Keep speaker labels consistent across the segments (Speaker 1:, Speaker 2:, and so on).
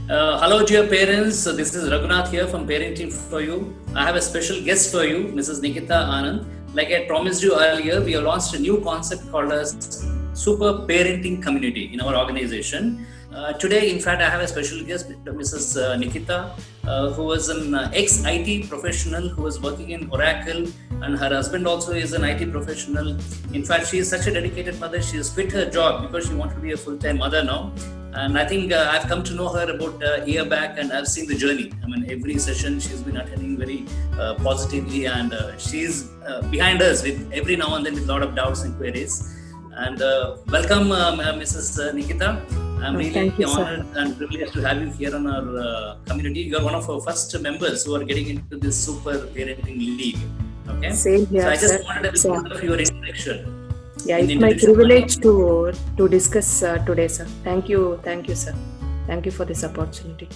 Speaker 1: Hello, dear parents. This is Raghunath here from Parenting for You. I have a special guest for you, Mrs. Nikitha Anand. Like I promised you earlier, we have launched a new concept called as Super Parenting Community in our organization. Today, in fact, I have a special guest, Mrs. Nikitha, who is an ex-IT professional who is working in Oracle, and her husband also is an IT professional. In fact, she is such a dedicated mother. She has quit her job because she wanted to be a full-time mother now. And I think I've come to know her about a year back, and I've seen the journey. I mean, every session she's been attending very positively, and she's behind us with every now and then with a lot of doubts and queries. And welcome, Mrs. Nikitha. I'm really honored and privileged to have you here on our community. You're one of our first members who are getting into this super parenting league. Okay.
Speaker 2: Same here,
Speaker 1: so I just wanted a bit of your introduction.
Speaker 2: Yeah, it's my privilege to discuss today, sir. Thank you, sir. Thank you for this opportunity.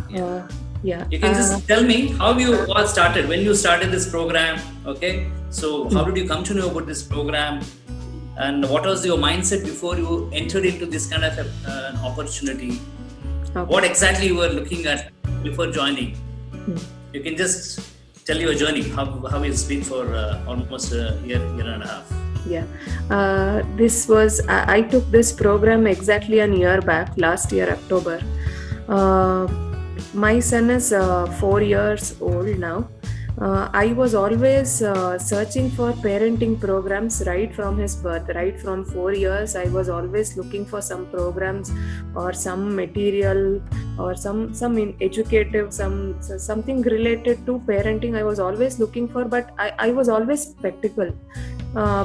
Speaker 1: Yeah. You can just tell me how you all started, when you started this program. Okay. So how did you come to know about this program? And what was your mindset before you entered into this kind of an opportunity? Okay. What exactly you were looking at before joining? You can just tell your journey, how it's been for almost a year and a half.
Speaker 2: Yeah, I took this program exactly a year back, last year, October. My son is 4 years old now. I was always searching for parenting programs right from his birth, right from 4 years. I was always looking for some programs or some material or some educative, something related to parenting. I was always looking for, but I was always skeptical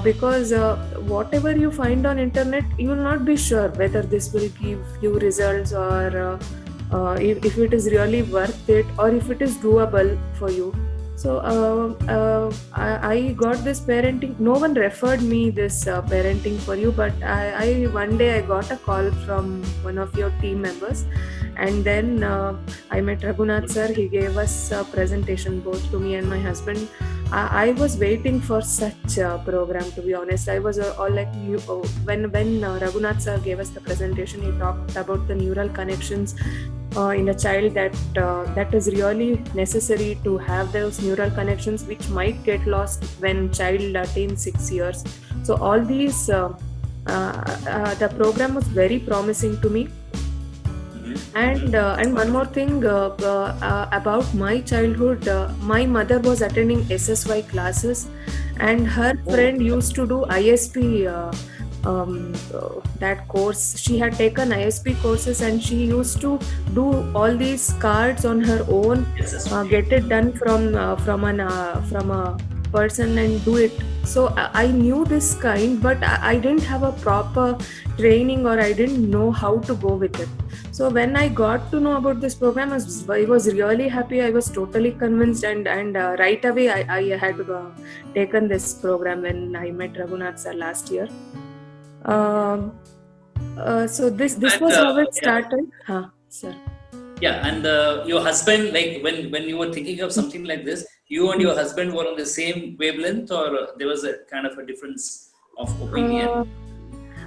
Speaker 2: because whatever you find on internet, you will not be sure whether this will give you results or if it is really worth it or if it is doable for you. So I got this parenting. No one referred me this parenting for you, but one day I got a call from one of your team members, and then I met Raghunath sir. He gave us a presentation both to me and my husband. I was waiting for such a program, to be honest. I was all like, when Raghunath sir gave us the presentation, he talked about the neural connections in a child that is really necessary to have those neural connections, which might get lost when child attains 6 years. So all these, the program was very promising to me. And one more thing about my childhood, my mother was attending SSY classes, and her friend used to do ISP. That course, she had taken ISP courses, and she used to do all these cards on her own, get it done from a person and do it. So I knew this kind, but I didn't have a proper training, or I didn't know how to go with it. So when I got to know about this program, I was really happy. I was totally convinced, and right away I had taken this program when I met Raghunath sir last year. So this was how it started. Sir.
Speaker 1: Yeah, and your husband, like when you were thinking of something like this, you and your husband were on the same wavelength, or there was a kind of a difference of opinion?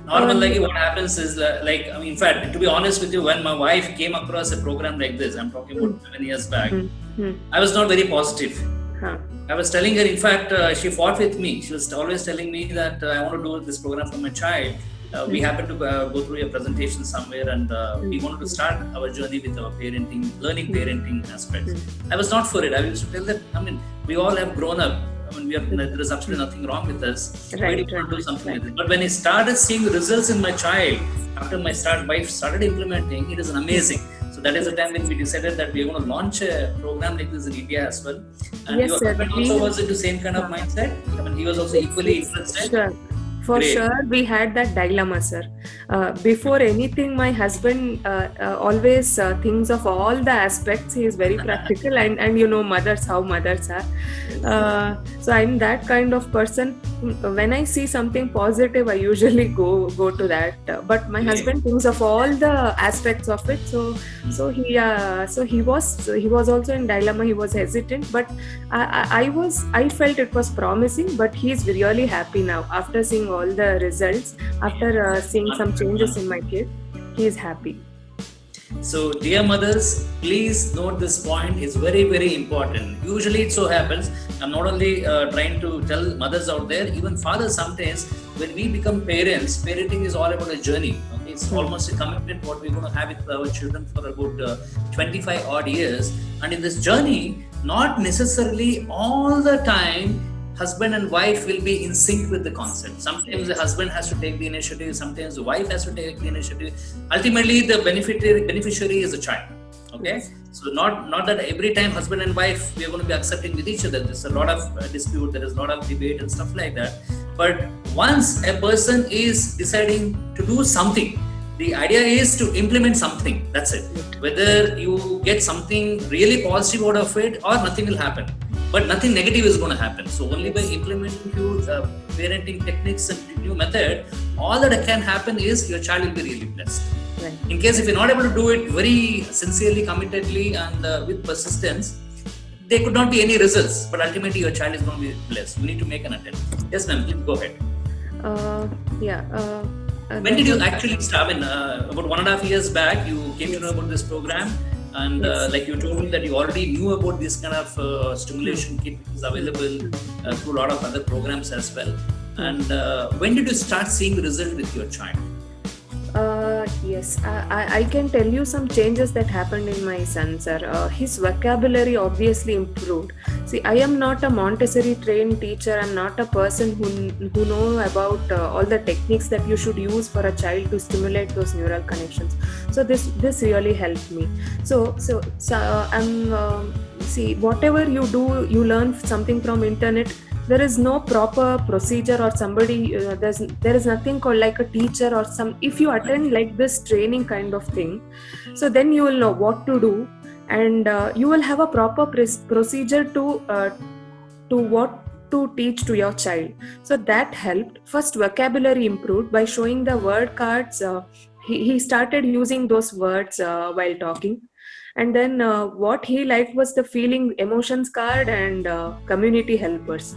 Speaker 1: Normally, what happens is in fact, to be honest with you, when my wife came across a program like this, I'm talking about 7 years back, I was not very positive. I was telling her, in fact, she fought with me. She was always telling me that I want to do this program for my child. We happened to go through a presentation somewhere, and we wanted to start our journey with our parenting, learning parenting aspects. I was not for it. I used to tell that, we all have grown up. There is absolutely nothing wrong with us. Why do you want to do something like this? But when I started seeing the results in my child, after my wife started implementing, it is amazing. So that is the time when we decided that we are going to launch a program like this in India as well. And your husband also was into the same kind of mindset? He was also equally interested?
Speaker 2: Sure. For sure, we had that dilemma, sir. Before anything, my husband always thinks of all the aspects. He is very practical, and mothers, how mothers are. So I'm that kind of person. When I see something positive, I usually go to that. But my husband thinks of all the aspects of it. So he was also in dilemma. He was hesitant, but I felt it was promising. But he's really happy now after seeing all the results, after seeing some changes in my kid. He is happy.
Speaker 1: So, dear mothers, please note this point. It's very, very important. Usually, it so happens. I'm not only trying to tell mothers out there, even fathers sometimes, when we become parents, parenting is all about a journey. Okay? It's almost a commitment what we're going to have with our children for about 25 odd years. And in this journey, not necessarily all the time husband and wife will be in sync with the concept. Sometimes the husband has to take the initiative, sometimes the wife has to take the initiative. Ultimately, the beneficiary is the child. Okay, so not that every time husband and wife we are going to be accepting with each other. There's a lot of dispute, there is a lot of debate and stuff like that. But once a person is deciding to do something, the idea is to implement something. That's it. Whether you get something really positive out of it or nothing will happen. But nothing negative is going to happen. So only by implementing few parenting techniques and new method, all that can happen is your child will be really blessed.
Speaker 2: Right.
Speaker 1: In case if you're not able to do it very sincerely, committedly, and with persistence, there could not be any results. But ultimately, your child is going to be blessed. You need to make an attempt. Yes, ma'am. Please go ahead. When did you actually start? I mean, about 1.5 years back, you came to know about this program. And like you told me that you already knew about this kind of stimulation kit which is available through a lot of other programs as well. And when did you start seeing the result with your child?
Speaker 2: Yes, I can tell you some changes that happened in my son, sir. His vocabulary obviously improved. See, I am not a Montessori trained teacher. I'm not a person who know about all the techniques that you should use for a child to stimulate those neural connections. So this really helped me. So I'm see, whatever you do, you learn something from internet. There is no proper procedure or somebody, there is nothing called like a teacher or some, if you attend like this training kind of thing, so then you will know what to do, and you will have a proper procedure to what to teach to your child. So that helped. First, vocabulary improved by showing the word cards. He started using those words while talking. And then what he liked was the feeling emotions card and community helpers.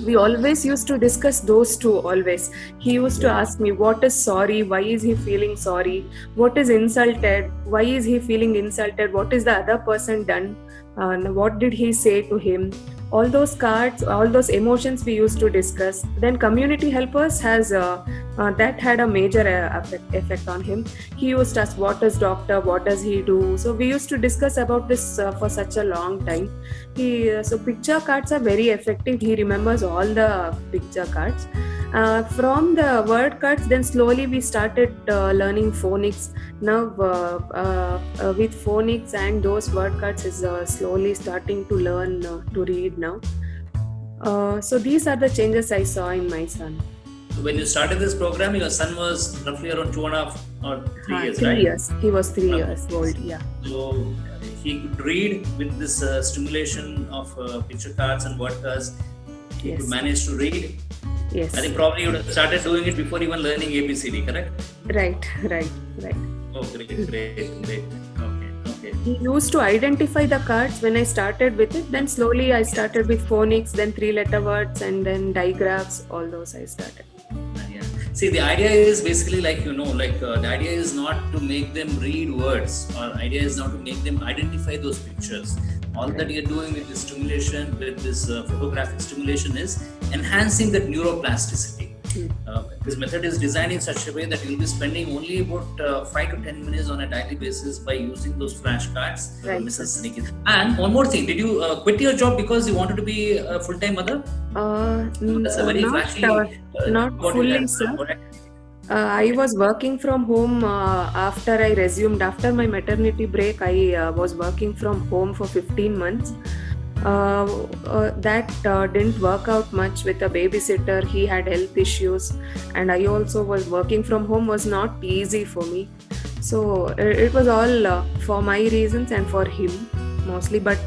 Speaker 2: We always used to discuss those two always. He used to ask me, what is sorry? Why is he feeling sorry? What is insulted? Why is he feeling insulted? What is the other person done? What did he say to him? All those cards, all those emotions we used to discuss. Then community helpers has that had a major effect on him. He used to ask, what is doctor? What does he do? So we used to discuss about this for such a long time. So picture cards are very effective. He remembers all the picture cards. From the word cards, then slowly we started learning phonics. Now with phonics and those word cards is slowly starting to learn to read now. So these are the changes I saw in my son.
Speaker 1: When you started this program, your son was roughly around 2.5 or 3 years, right?
Speaker 2: 3 years. He was 3 years old, yeah.
Speaker 1: So he could read with this stimulation of picture cards and word cards. He could manage to read.
Speaker 2: Yes.
Speaker 1: I think probably you would have started doing it before even learning ABCD, correct?
Speaker 2: Right.
Speaker 1: Oh, great. Okay.
Speaker 2: He used to identify the cards when I started with it. Then slowly I started with phonics, then 3-letter words, and then digraphs. All those I started.
Speaker 1: Yeah. See, the idea is basically the idea is not to make them read words, or idea is not to make them identify those pictures. All that you're doing with this stimulation, with this photographic stimulation, is enhancing that neuroplasticity. This method is designed in such a way that you'll be spending only about 5 to 10 minutes on a daily basis by using those flashcards, Mrs. Nikitha. And one more thing, did you quit your job because you wanted to be a full-time mother? That's a very
Speaker 2: not fully, sir. I was working from home after I resumed. After my maternity break, I was working from home for 15 months. That didn't work out much with a babysitter. He had health issues, and I also was working from home was not easy for me. So it was all for my reasons and for him mostly. But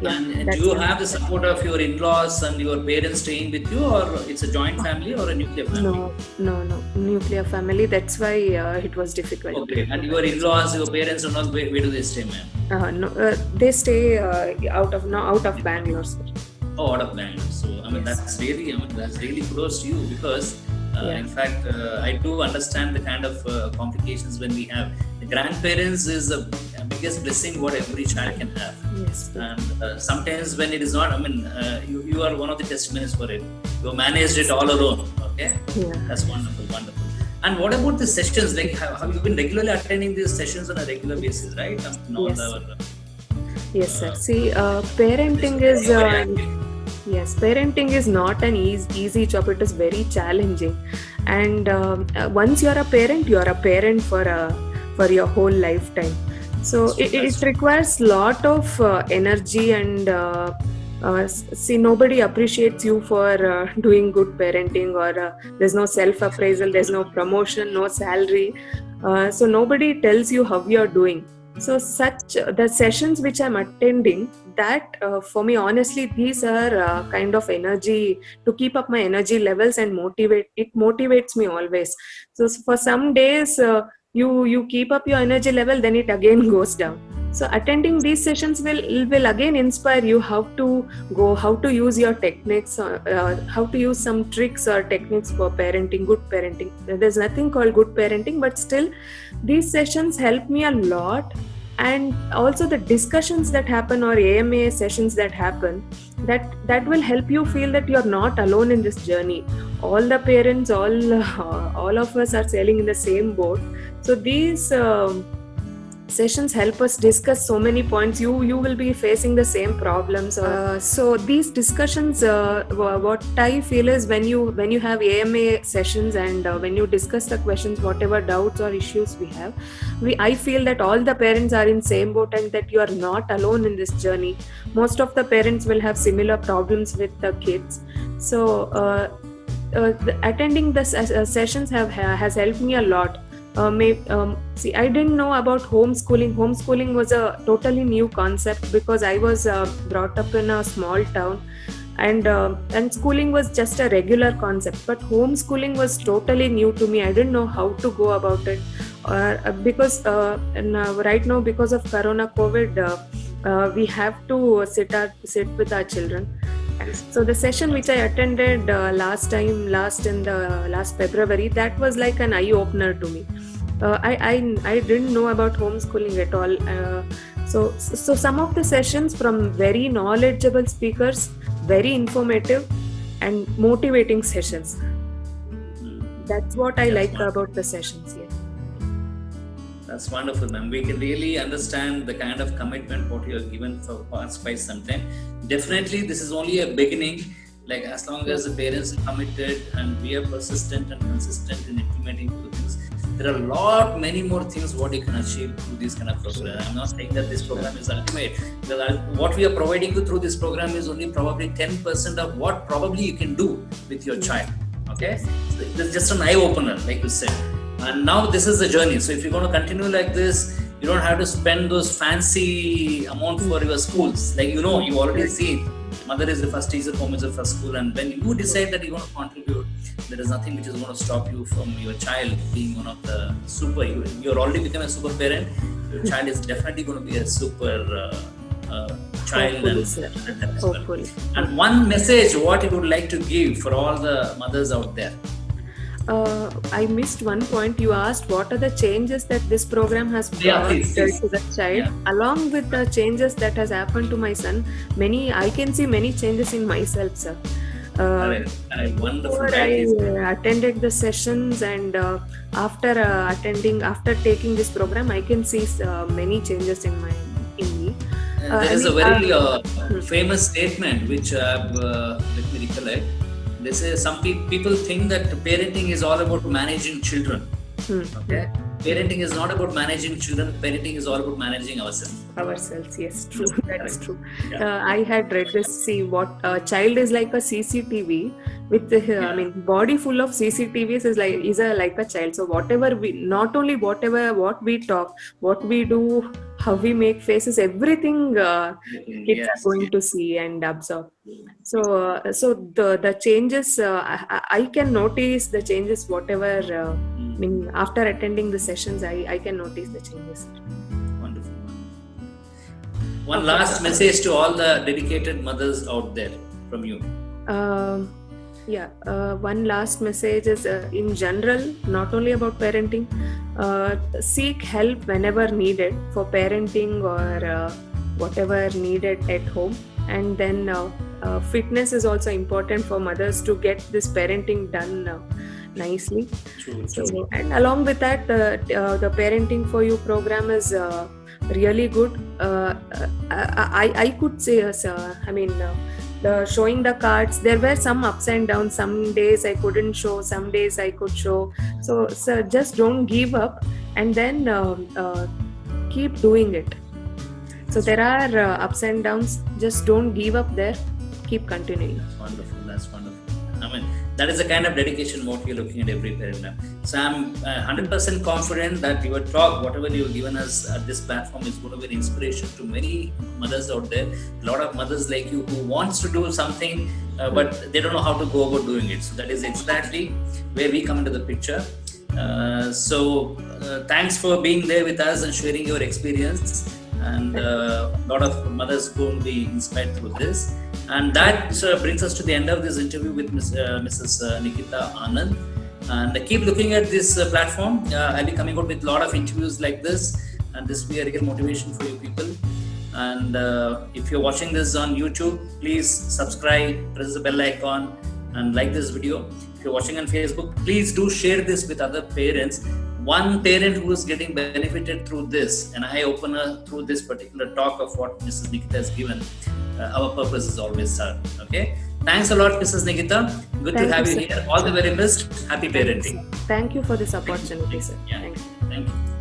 Speaker 1: and do you have the support of your in-laws and your parents staying with you, or it's a joint family or a nuclear family?
Speaker 2: No, nuclear family. That's why it was difficult.
Speaker 1: Okay, and your in-laws, your parents, and all, where do they stay, ma'am?
Speaker 2: They stay out of Bangalore, sir.
Speaker 1: Oh, out of Bangalore. So that's really close to you, because in fact I do understand the kind of complications when we have the grandparents is the biggest blessing what every child can have.
Speaker 2: Yes.
Speaker 1: And sometimes when it is not, you are one of the testimonies for it. You managed it all alone. Okay, that's wonderful, wonderful. And what about the sessions? Like, have you been regularly attending these sessions on a regular basis, right?
Speaker 2: Yes, sir. See, parenting is parenting is not an easy job. It is very challenging, and once you are a parent for your whole lifetime. So it requires lot of energy, and see, nobody appreciates you for doing good parenting, or there's no self-appraisal, there's no promotion, no salary. So nobody tells you how you're doing. So the sessions which I'm attending, that for me, honestly, these are kind of energy to keep up my energy levels and it motivates me always. So for some days, you keep up your energy level, then it again goes down. So attending these sessions will again inspire you how to use your techniques, how to use some tricks or techniques for parenting, good parenting. There's nothing called good parenting, but still these sessions help me a lot. And also the discussions that happen, or AMA sessions that happen, that will help you feel that you're not alone in this journey. All the parents, all of us are sailing in the same boat. So these sessions help us discuss so many points. You will be facing the same problems. So these discussions, what I feel is when you have AMA sessions and when you discuss the questions, whatever doubts or issues we have, I feel that all the parents are in same boat and that you are not alone in this journey. Most of the parents will have similar problems with the kids. So attending the sessions has helped me a lot. See, I didn't know about homeschooling. Homeschooling was a totally new concept because I was brought up in a small town, and schooling was just a regular concept. But homeschooling was totally new to me. I didn't know how to go about it, because right now, because of Corona, COVID, we have to sit with our children. So the session which I attended last February, that was like an eye opener to me. I didn't know about homeschooling at all. So some of the sessions from very knowledgeable speakers, very informative and motivating sessions. That's what I like about the sessions here.
Speaker 1: That's wonderful, ma'am. We can really understand the kind of commitment what you have given for past quite some time. Definitely, this is only a beginning. Like, as long as the parents are committed and we are persistent and consistent in implementing things, there are many more things what you can achieve through this kind of program. I'm not saying that this program is ultimate. What we are providing you through this program is only probably 10% of what probably you can do with your child. Okay, so it's just an eye opener, like you said. And now this is the journey. So if you're going to continue like this, you don't have to spend those fancy amount for your schools. Like, you already see mother is the first teacher, home is the first school. And when you decide that you're going to contribute, there is nothing which is going to stop you from your child being one of the super. You're already become a super parent. Your child is definitely going to be a super child.
Speaker 2: Hopefully.
Speaker 1: And one message, what you would like to give for all the mothers out there?
Speaker 2: I missed one point. You asked what are the changes that this program has brought to the child. Yeah. Along with the changes that has happened to my son, I can see many changes in myself, sir.
Speaker 1: Wonderful.
Speaker 2: I attended the sessions, and after taking this program, I can see many changes in me.
Speaker 1: There is a very famous statement which let me recollect. They say some people think that parenting is all about managing children. Okay, parenting is not about managing children. Parenting is all about managing ourselves.
Speaker 2: Yes, true. That is true. I had read this. See, what a child is like a CCTV with body full of CCTVs is like a child. So what we talk, what we do, how we make faces, everything kids are going to see and absorb. So the changes, I can notice the changes. Whatever, after attending the sessions, I can notice the changes.
Speaker 1: Wonderful. One last message to all the dedicated mothers out there from you.
Speaker 2: One last message is in general, not only about parenting. seek help whenever needed for parenting or whatever needed at home. And then fitness is also important for mothers to get this parenting done nicely.
Speaker 1: True.
Speaker 2: So, and along with that, the Parenting for You program is really good. I could say, the showing the cards, there were some ups and downs. Some days I couldn't show, some days I could show. So just don't give up, and then keep doing it. So there are ups and downs. Just don't give up there. Keep continuing.
Speaker 1: That's wonderful. That's wonderful. I mean, that is the kind of dedication what we're looking at every parent now. So I'm 100% confident that your talk, whatever you've given us at this platform, is going to be an inspiration to many mothers out there. A lot of mothers like you who wants to do something, but they don't know how to go about doing it. So that is exactly where we come into the picture. Thanks for being there with us and sharing your experience. And a lot of mothers going to be inspired through this. And that brings us to the end of this interview with Mrs. Nikitha Anand. And keep looking at this platform. I'll be coming out with a lot of interviews like this, and this will be a real motivation for you people. And if you're watching this on YouTube, please subscribe, press the bell icon, and like this video. If you're watching on Facebook, please do share this with other parents. One parent who is getting benefited through this, an eye-opener through this particular talk of what Mrs. Nikitha has given, our purpose is always served. Okay? Thanks a lot, Mrs. Nikitha. Good to have you here. All the very best. Happy parenting.
Speaker 2: Thank you for this opportunity, sir.
Speaker 1: Yeah.
Speaker 2: Thank you.
Speaker 1: Thank you.